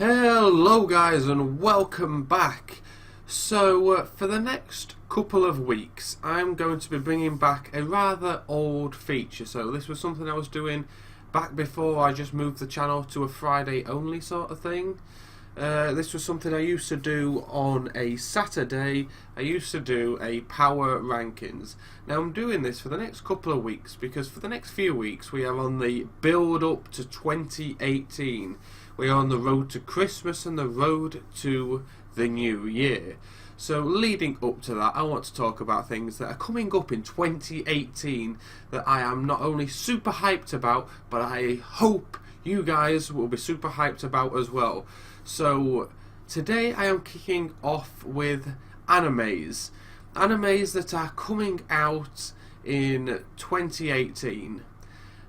Hello guys and welcome back. So for the next couple of weeks I'm going to be bringing back a rather old feature. So this was something I was doing back before I just moved the channel to a Friday only sort of thing. This was something I used to do on a Saturday. I used to do a power rankings. Now I'm doing this for the next couple of weeks because for the next few weeks we are on the build up to 2018. We are on the road to Christmas and the road to the new year. So leading up to that, I want to talk about things that are coming up in 2018 that I am not only super hyped about, but I hope you guys will be super hyped about as well. So today I am kicking off with animes. Animes that are coming out in 2018.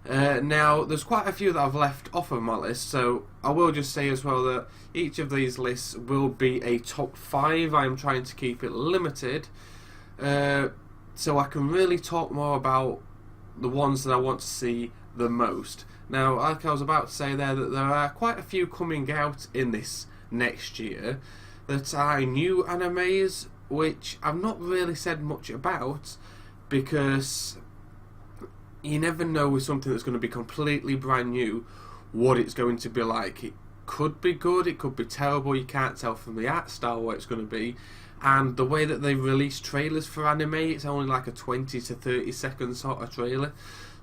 Now, there's quite a few that I've left off of my list, so I will just say as well that each of these lists will be a top 5. I am trying to keep it limited, so I can really talk more about the ones that I want to see the most. Now, like I was about to say there, that there are quite a few coming out in this next year that are new animes, which I've not really said much about, because you never know with something that's going to be completely brand new what it's going to be like. It could be good, it could be terrible, you can't tell from the art style what it's going to be. And the way that they release trailers for anime, it's only like a 20 to 30 second sort of trailer,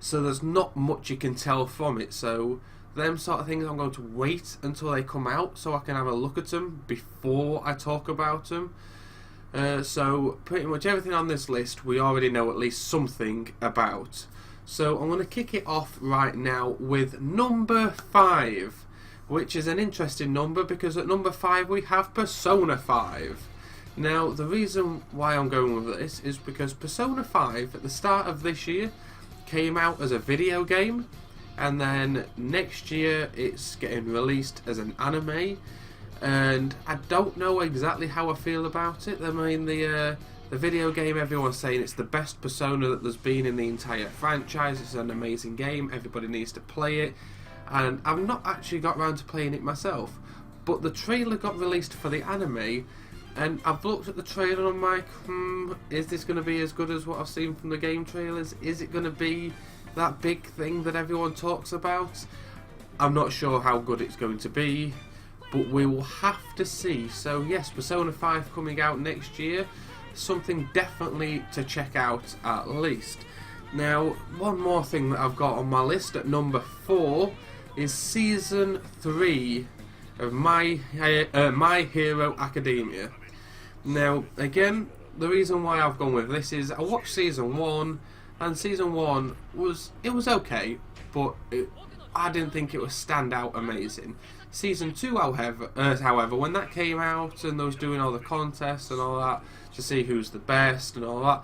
so there's not much you can tell from it. So them sort of things I'm going to wait until they come out so I can have a look at them before I talk about them. So pretty much everything on this list we already know at least something about. So I'm going to kick it off right now with number 5, which is an interesting number because at number 5 we have Persona 5. Now the reason why I'm going with this is because Persona 5 at the start of this year came out as a video game, and then next year it's getting released as an anime, and I don't know exactly how I feel about it. I mean, the video game, everyone's saying it's the best Persona that there's been in the entire franchise. It's an amazing game, everybody needs to play it, and I've not actually got around to playing it myself, but the trailer got released for the anime, and I've looked at the trailer and I'm like, is this going to be as good as what I've seen from the game trailers? Is it going to be that big thing that everyone talks about? I'm not sure how good it's going to be, but we will have to see. So yes, Persona 5 coming out next year, something definitely to check out at least. Now, one more thing that I've got on my list at number 4 is Season 3 of My Hero Academia. Now, again, the reason why I've gone with this is I watched Season 1, and Season 1 was okay, but I didn't think it was standout amazing. Season 2, however, when that came out and they was doing all the contests and all that to see who's the best and all that,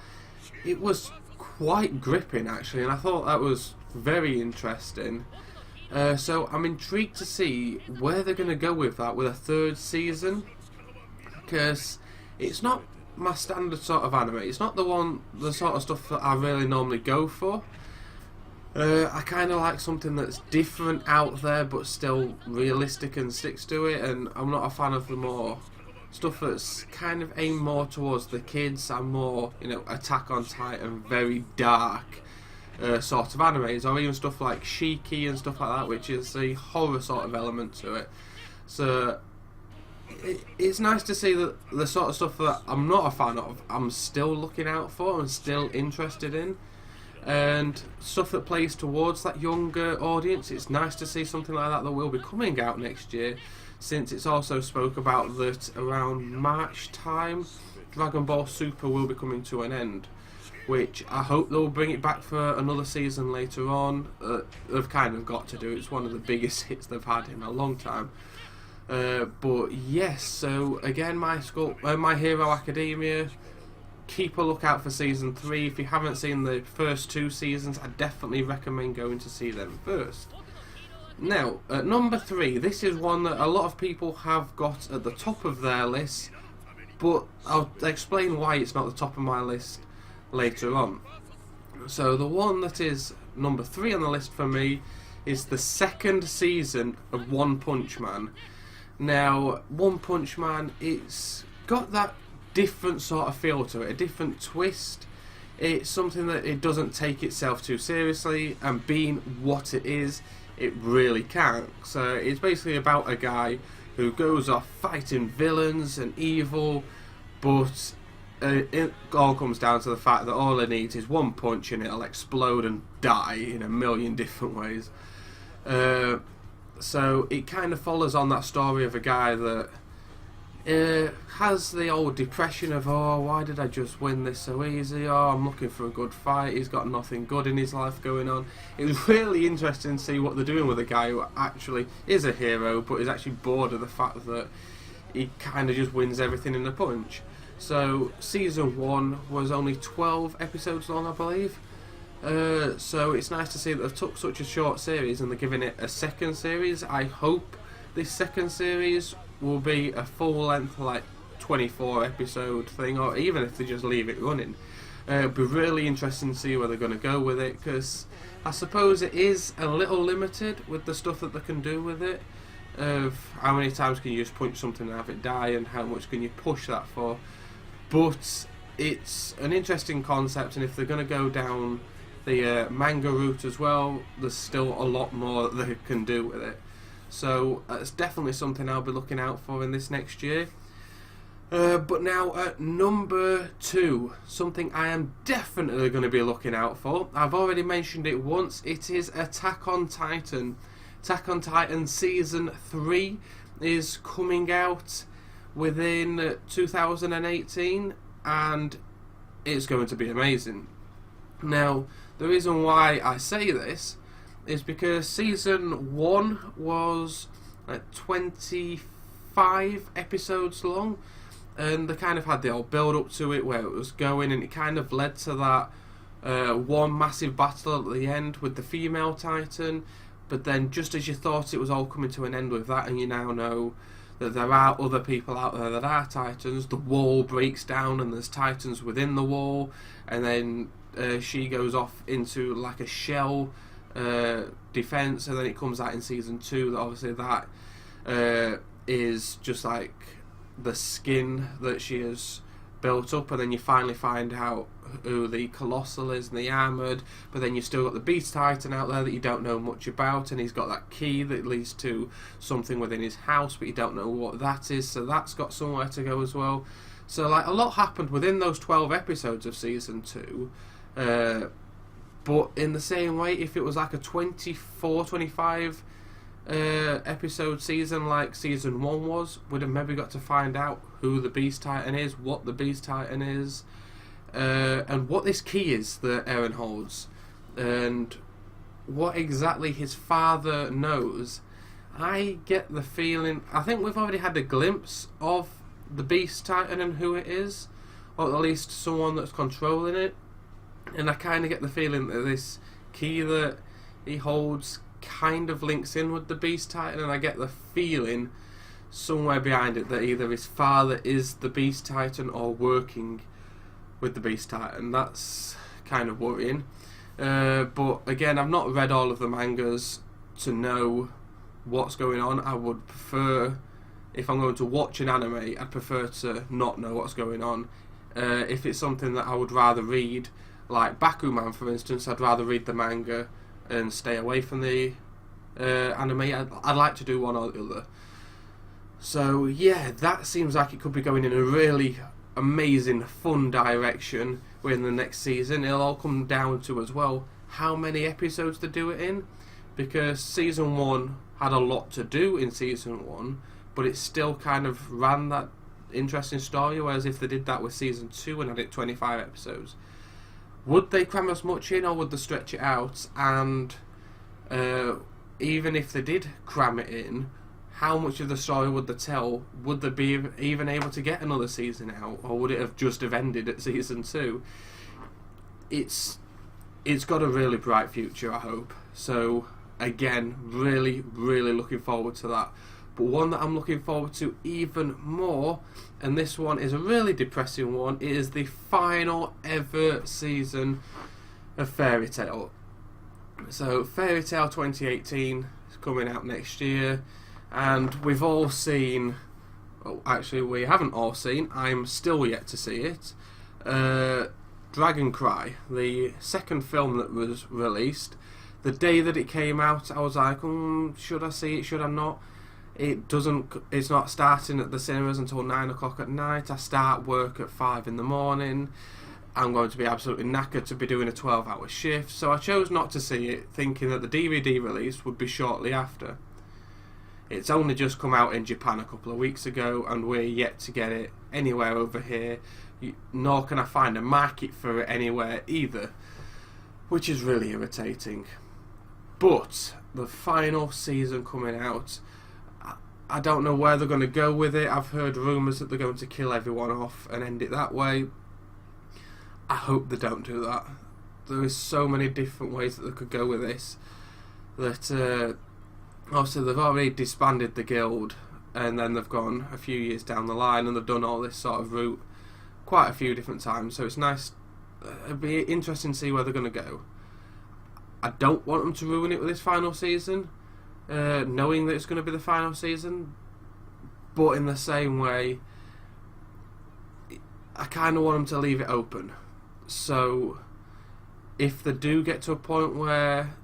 it was quite gripping actually, and I thought that was very interesting. So I'm intrigued to see where they're going to go with that with a 3rd season, because it's not my standard sort of anime. It's not the sort of stuff that I really normally go for. I kind of like something that's different out there but still realistic and sticks to it, and I'm not a fan of the more stuff that's kind of aimed more towards the kids. I'm more, Attack on Titan, very dark sort of animes, or even stuff like Shiki and stuff like that, which is a horror sort of element to it. So it's nice to see that the sort of stuff that I'm not a fan of, I'm still looking out for and still interested in, and stuff that plays towards that younger audience. It's nice to see something like that will be coming out next year, since it's also spoke about that around March time Dragon Ball Super will be coming to an end, which I hope they'll bring it back for another season later on. They've kind of got to do it. It's one of the biggest hits they've had in a long time. But yes, so again, My Hero Academia, keep a lookout for Season 3. If you haven't seen the first 2 seasons, I definitely recommend going to see them first. Now, at number 3, this is one that a lot of people have got at the top of their list, but I'll explain why it's not the top of my list later on. So the one that is number 3 on the list for me is the 2nd season of One Punch Man. Now, One Punch Man, it's got that different sort of feel to it, a different twist. It's something that it doesn't take itself too seriously, and being what it is, it really can't. So it's basically about a guy who goes off fighting villains and evil, but it all comes down to the fact that all it needs is one punch and it'll explode and die in a million different ways. So it kind of follows on that story of a guy that has the old depression of, oh, why did I just win this so easy? Oh, I'm looking for a good fight. He's got nothing good in his life going on. It was really interesting to see what they're doing with a guy who actually is a hero, but is actually bored of the fact that he kind of just wins everything in a punch. So season 1 was only 12 episodes long, I believe. So it's nice to see that they've took such a short series and they're giving it a second series. I hope this second series will be a full length, like 24 episode thing, or even if they just leave it running. It'll be really interesting to see where they're going to go with it, because I suppose it is a little limited with the stuff that they can do with it, of how many times can you just punch something and have it die, and how much can you push that for. But it's an interesting concept, and if they're going to go down the manga route as well, there's still a lot more that they can do with it. So it's definitely something I'll be looking out for in this next year. But now at number 2, something I am definitely going to be looking out for. I've already mentioned it once. It is Attack on Titan. Attack on Titan Season 3 is coming out within 2018, and it's going to be amazing. Now, the reason why I say this is because Season 1 was 25 episodes long, and they kind of had the old build up to it, where it was going, and it kind of led to that one massive battle at the end with the female Titan. But then just as you thought it was all coming to an end with that, and you now know that there are other people out there that are Titans, the wall breaks down and there's Titans within the wall, and then she goes off into like a shell defense, and then it comes out in Season 2 that obviously that is just like the skin that she has built up, and then you finally find out who the Colossal is and the Armoured, but then you've still got the Beast Titan out there that you don't know much about, and he's got that key that leads to something within his house, but you don't know what that is, so that's got somewhere to go as well. So like a lot happened within those 12 episodes of Season 2, but in the same way, if it was like a 24, 25 episode season like Season 1 was, we'd have maybe got to find out who the Beast Titan is, what the Beast Titan is, and what this key is that Eren holds, and what exactly his father knows. I get the feeling, I think we've already had a glimpse of the Beast Titan and who it is, or at least someone that's controlling it, and I kind of get the feeling that this key that he holds kind of links in with the Beast Titan, and I get the feeling somewhere behind it that either his father is the Beast Titan or working with the Beast Titan. That's kind of worrying. But again, I've not read all of the mangas to know what's going on. I would prefer, if I'm going to watch an anime, I'd prefer to not know what's going on. If it's something that I would rather read, like Bakuman for instance, I'd rather read the manga and stay away from the anime. I'd like to do one or the other. So yeah, that seems like it could be going in a really amazing, fun direction in the next season. It'll all come down to as well how many episodes to do it in, because Season 1 had a lot to do in Season 1, but it still kind of ran that interesting story, whereas if they did that with Season 2 and had it 25 episodes, would they cram as much in, or would they stretch it out? And even if they did cram it in, how much of the story would they tell? Would they be even able to get another season out, or would it have just have ended at Season 2? It's got a really bright future, I hope. So again, really, really looking forward to that. But one that I'm looking forward to even more, and this one is a really depressing one, it is the final ever season of Fairy Tail. So Fairy Tail 2018 is coming out next year, and we've all seen. Oh, actually, we haven't all seen. I'm still yet to see it. Dragon Cry, the second film that was released. The day that it came out, I was like, should I see it? Should I not? It's not starting at the cinemas until 9 o'clock at night. I start work at 5 in the morning. I'm going to be absolutely knackered to be doing a 12-hour shift, so I chose not to see it, thinking that the DVD release would be shortly after. It's only just come out in Japan a couple of weeks ago, and we're yet to get it anywhere over here, nor can I find a market for it anywhere either, which is really irritating. But the final season coming out, I don't know where they're going to go with it. I've heard rumours that they're going to kill everyone off and end it that way. I hope they don't do that. There is so many different ways that they could go with this. That obviously they've already disbanded the guild, and then they've gone a few years down the line and they've done all this sort of route quite a few different times. So it's nice. It'd be interesting to see where they're going to go. I don't want them to ruin it with this final season, knowing that it's going to be the final season. But in the same way, I kind of want them to leave it open. So if they do get to a point where,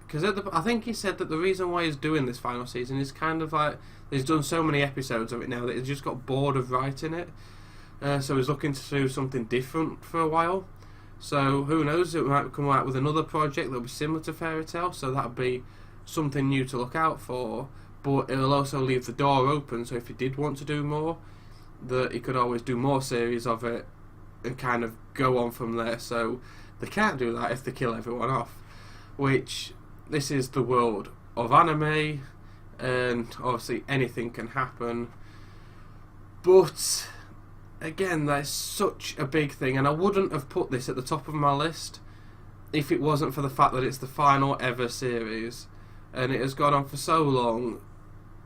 because I think he said that the reason why he's doing this final season is kind of like he's done so many episodes of it now that he's just got bored of writing it. So he's looking to do something different for a while. So who knows, it might come out with another project that'll be similar to Fairy Tail, so that'll be something new to look out for. But it'll also leave the door open, so if he did want to do more, that he could always do more series of it and kind of go on from there. So they can't do that if they kill everyone off, which this is the world of anime, and obviously anything can happen. But again, that's such a big thing, and I wouldn't have put this at the top of my list if it wasn't for the fact that it's the final ever series and it has gone on for so long.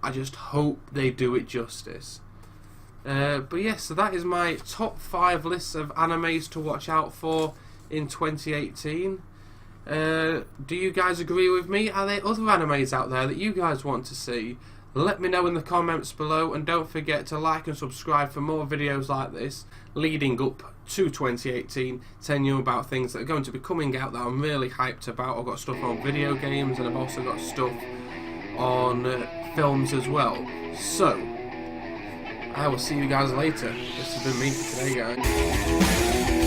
I just hope they do it justice. But yes, so that is my top 5 lists of animes to watch out for in 2018. Do you guys agree with me? Are there other animes out there that you guys want to see? Let me know in the comments below, and don't forget to like and subscribe for more videos like this leading up to 2018, telling you about things that are going to be coming out that I'm really hyped about. I've got stuff on video games, and I've also got stuff on films as well. So I will see you guys later. This has been me for today, guys.